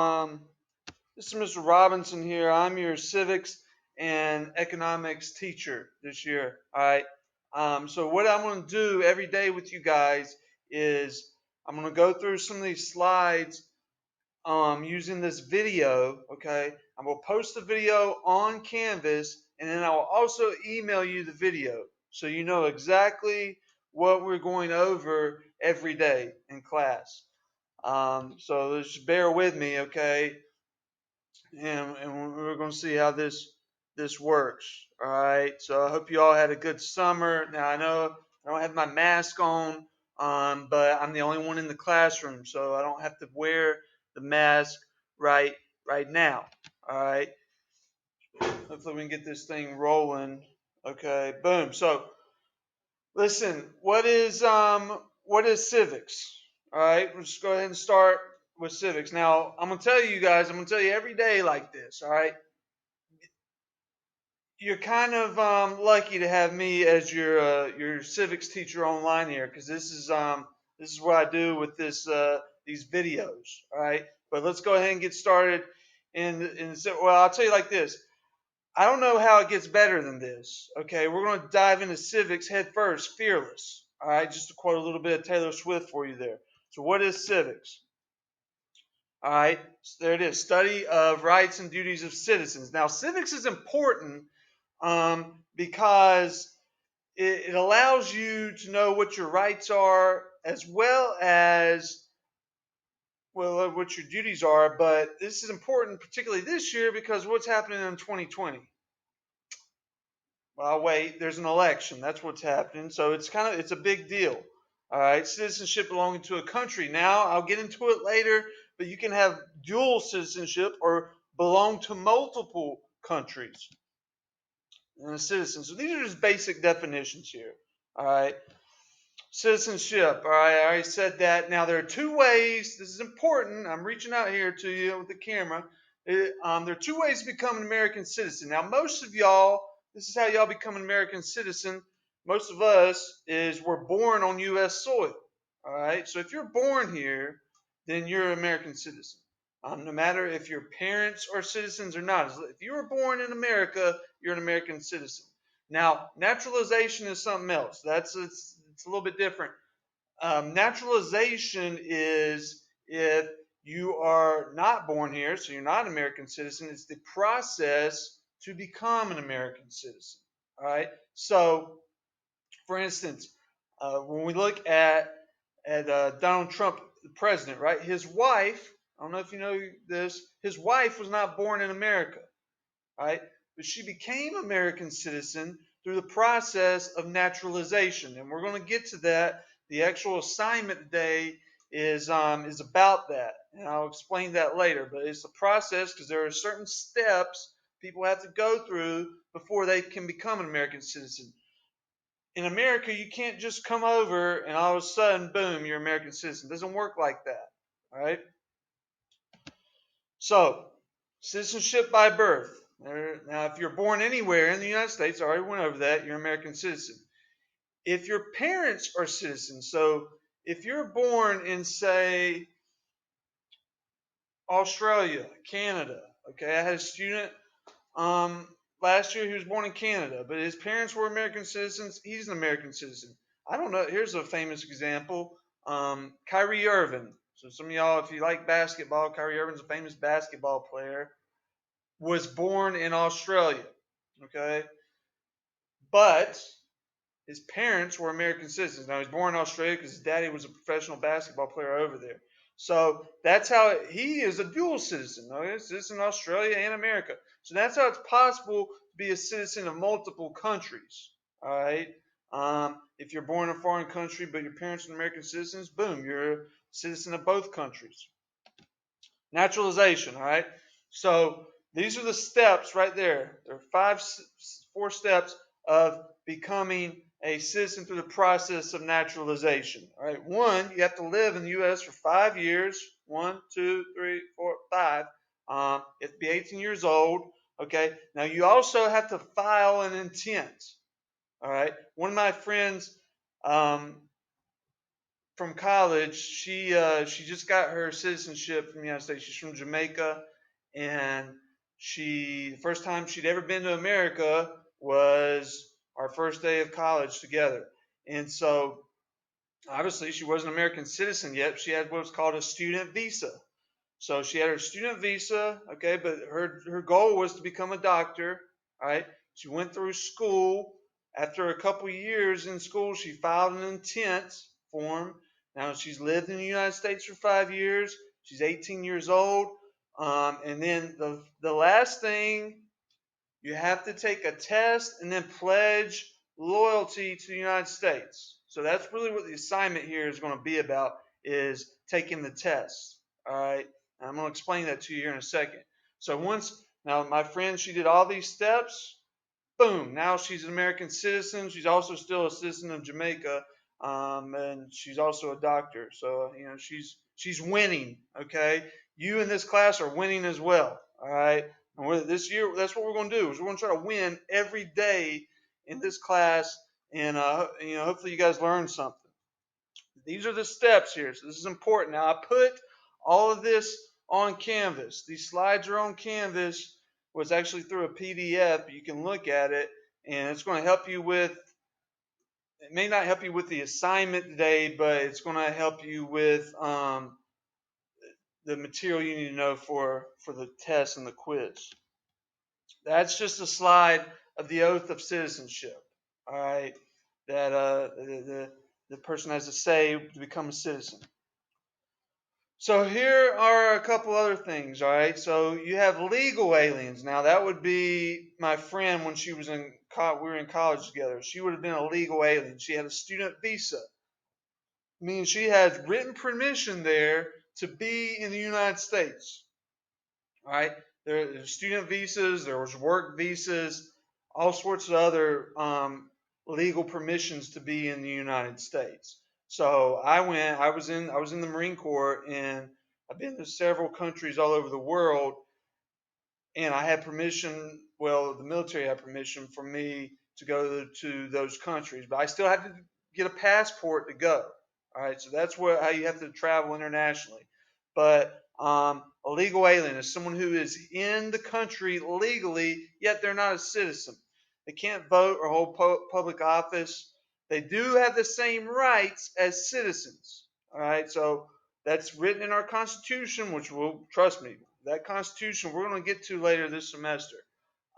Um, this is Mr. Robinson here. I'm your civics and economics teacher this year. All right. So what I'm going to do every day with you guys is I'm going to go through some of these slides using this video. Okay. I'm going to post the video on Canvas, and then I will also email you the video so you know exactly what we're going over every day in class. So just bear with me, okay? And we're going to see how this works. All right. So I hope you all had a good summer. Now I know I don't have my mask on, but I'm the only one in the classroom, so I don't have to wear the mask right right now. All right. Hopefully we can get this thing rolling. Okay. Boom. So listen, what is civics? All right, let's go ahead and start with civics. Now, I'm gonna tell you guys, I'm gonna tell you every day like this. All right, you're kind of lucky to have me as your civics teacher online here, because this is what I do with these videos. All right, but let's go ahead and get started. Well, I'll tell you like this. I don't know how it gets better than this. Okay, we're going to dive into civics head first, fearless. All right, just to quote a little bit of Taylor Swift for you there. So, what is civics? All right, so there it is, study of rights and duties of citizens. Now, civics is important because it allows you to know what your rights are as well as what your duties are. But this is important, particularly this year, because what's happening in 2020. Well, wait, there's an election. That's what's happening. So it's a big deal. All right, citizenship belonging to a country. Now, I'll get into it later, but you can have dual citizenship or belong to multiple countries and a citizen. So these are just basic definitions here. All right, citizenship. All right, I already said that. Now, there are two ways. This is important. I'm reaching out here to you with the camera. There are two ways to become an American citizen. Now, most of y'all, this is how y'all become an American citizen. Most of us is we're born on U.S. soil. All right, so if you're born here, then you're an American citizen. No matter if your parents are citizens or not. If you were born in America, you're an American citizen. Now, naturalization is something else. It's a little bit different. Naturalization is if you are not born here, so you're not an American citizen. It's the process to become an American citizen. All right. So, for instance, when we look at Donald Trump, the president, right? His wife. I don't know if you know this. His wife was not born in America, right? But she became an American citizen through the process of naturalization, and we're going to get to that. The actual assignment today is about that, and I'll explain that later. But it's a process because there are certain steps people have to go through before they can become an American citizen. In America, you can't just come over and all of a sudden, boom, you're an American citizen. It doesn't work like that. All right. So, citizenship by birth. Now, if you're born anywhere in the United States, I already went over that, you're an American citizen. If your parents are citizens, so if you're born in, say, Australia, Canada, okay, I had a student last year, he was born in Canada, but his parents were American citizens. He's an American citizen. I don't know. Here's a famous example. Kyrie Irving. So some of y'all, if you like basketball, Kyrie Irving's a famous basketball player. Was born in Australia. Okay. But his parents were American citizens. Now, he was born in Australia because his daddy was a professional basketball player over there. So that's how he is a dual citizen. Okay? Citizen in Australia and America. So that's how it's possible to be a citizen of multiple countries. All right. If you're born in a foreign country but your parents are American citizens, boom, you're a citizen of both countries. Naturalization. All right. So these are the steps right there. There are 4 steps of becoming a citizen through the process of naturalization. All right. 1, you have to live in the U.S. for 5 years. 1, 2, 3, 4, 5. You have to be 18 years old. Okay. Now you also have to file an intent. All right. One of my friends from college. She just got her citizenship from the United States. She's from Jamaica, and the first time she'd ever been to America was our first day of college together. And so obviously she wasn't an American citizen yet. She had what's called a student visa. So she had her student visa, okay, but her goal was to become a doctor, all right? She went through school. After a couple years in school, she filed an intent form. Now she's lived in the United States for 5 years. She's 18 years old. And then the last thing, you have to take a test and then pledge loyalty to the United States. So that's really what the assignment here is going to be about, is taking the test. All right. And I'm going to explain that to you here in a second. So now my friend, she did all these steps. Boom. Now she's an American citizen. She's also still a citizen of Jamaica. And she's also a doctor. So, she's winning. Okay. You in this class are winning as well. All right. And this year, that's what we're going to do. Is we're going to try to win every day in this class, and hopefully you guys learn something. These are the steps here, so this is important. Now I put all of this on Canvas. These slides are on Canvas. Was actually through a PDF, but you can look at it, and it's going to help you with. It may not help you with the assignment today, but it's going to help you with the material you need to know for the test and the quiz. That's just a slide of the oath of citizenship. All right, that the person has to say to become a citizen. So here are a couple other things. All right, so you have legal aliens. Now that would be my friend when she was we were in college together. She would have been a legal alien. She had a student visa, meaning she has written permission there to be in the United States. All right, there's student visas, there was work visas, all sorts of other legal permissions to be in the United States. So I was in the Marine Corps, and I've been to several countries all over the world, and I had permission. Well, the military had permission for me to go to those countries, but I still had to get a passport to go. All right, so that's how you have to travel internationally. But a legal alien is someone who is in the country legally, yet they're not a citizen. They can't vote or hold public office. They do have the same rights as citizens. All right, so that's written in our Constitution, which will, trust me, that Constitution we're going to get to later this semester.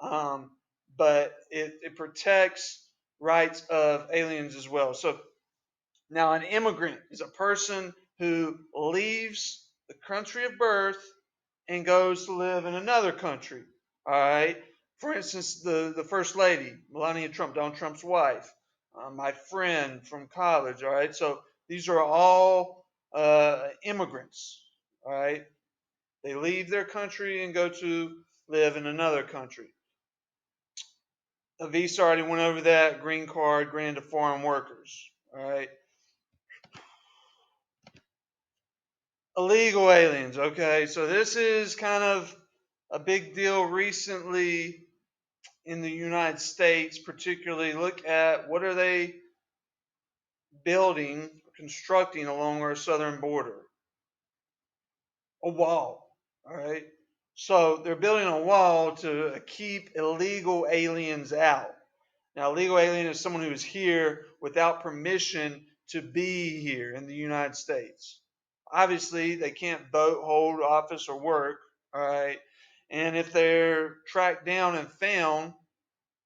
Um, but it protects rights of aliens as well. So now an immigrant is a person who leaves the country of birth and goes to live in another country. All right. For instance, the first lady, Melania Trump, Donald Trump's wife, my friend from college. All right. So these are all immigrants. All right. They leave their country and go to live in another country. A visa, already went over that. Green card granted to foreign workers. All right. Illegal aliens. Okay. So this is kind of a big deal recently in the United States, particularly. Look at what are they building, constructing along our southern border? A wall. All right. So they're building a wall to keep illegal aliens out. Now, a legal alien is someone who is here without permission to be here in the United States. Obviously, they can't vote, hold office, or work. All right. And if they're tracked down and found,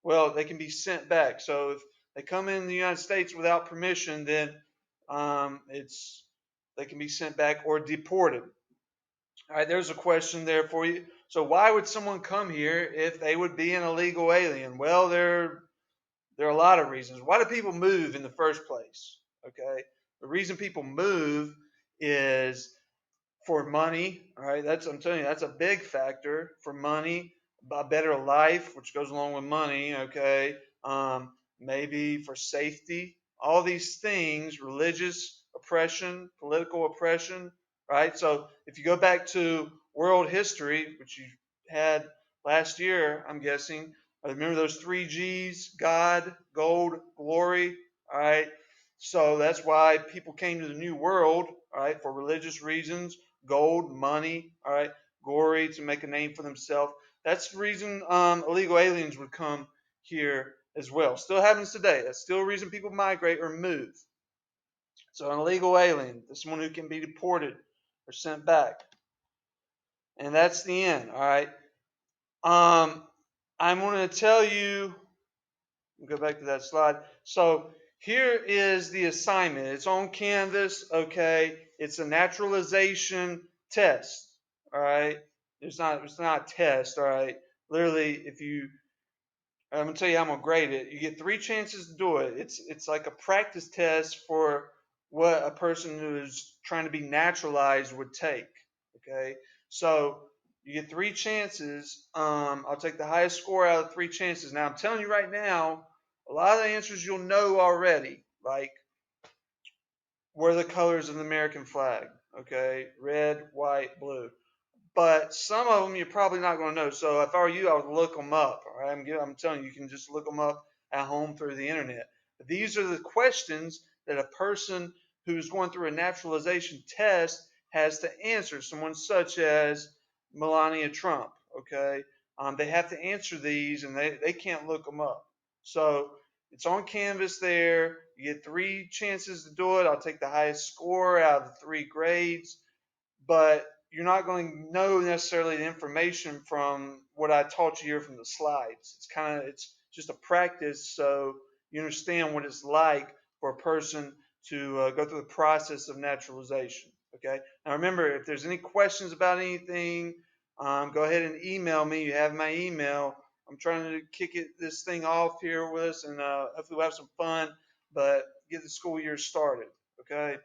well, they can be sent back. So if they come in the United States without permission, then they can be sent back or deported. All right, there's a question there for you. So why would someone come here if they would be an illegal alien? Well, there are a lot of reasons. Why do people move in the first place? Okay, the reason people move is for money. All right, I'm telling you, that's a big factor. For money, a better life, which goes along with money. Okay, maybe for safety. All these things, religious oppression, political oppression. Right. So if you go back to world history, which you had last year, I'm guessing. Remember those three G's: God, gold, glory. All right. So that's why people came to the New World, all right, for religious reasons, gold, money, all right, glory, to make a name for themselves. That's the reason illegal aliens would come here as well. Still happens today. That's still a reason people migrate or move. So an illegal alien is someone who can be deported or sent back. And that's the end, all right? I'm going to tell you, go back to that slide. So here is the assignment. It's on Canvas, okay? It's a naturalization test, all right? It's not a test, all right? Literally, if you I'm gonna tell you how I'm gonna grade it. You get three chances to do it. It's like a practice test for what a person who is trying to be naturalized would take. Okay, so you get three chances. I'll take the highest score out of three chances. Now I'm telling you right now, a lot of the answers you'll know already. Like, what are the colors of the American flag? Okay, red, white, blue, but some of them you're probably not going to know. So if I were you, I would look them up. All right, I'm telling you, you can just look them up at home through the internet. But these are the questions that a person who's going through a naturalization test has to answer. Someone such as Melania Trump. Okay, they have to answer these, and they can't look them up. So it's on Canvas there. You get three chances to do it. I'll take the highest score out of the three grades, but you're not going to know necessarily the information from what I taught you here from the slides. It's just a practice, so you understand what it's like for a person to go through the process of naturalization. Okay. Now remember, if there's any questions about anything, go ahead and email me. You have my email. I'm trying to this thing off here with us, and hopefully we'll have some fun, but get the school year started. Okay.